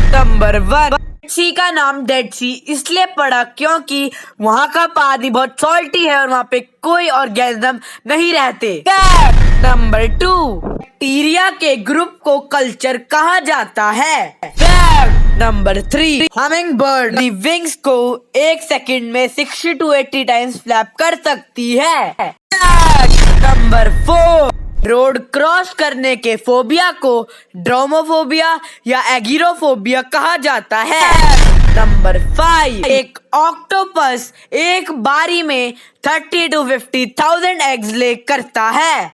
Number 1, dead सी का नाम dead सी इसलिए पड़ा क्योंकि वहाँ का पानी बहुत सॉल्टी है और वहाँ पे कोई ऑर्गेनिज्म नहीं रहते। फैक्ट नंबर 2, बैक्टीरिया के ग्रुप को कल्चर कहा जाता है। फैक्ट नंबर 3, हमिंग बर्ड अपनी विंग्स को 1 सेकंड में 60 to 80 टाइम्स फ्लैप कर सकती है। फैक्ट नंबर 4, रोड क्रॉस करने के फोबिया को ड्रोमोफोबिया या एगिरोफोबिया कहा जाता है। नंबर 5, एक ऑक्टोपस एक बारी में 30 to 50,000 एग्स ले करता है।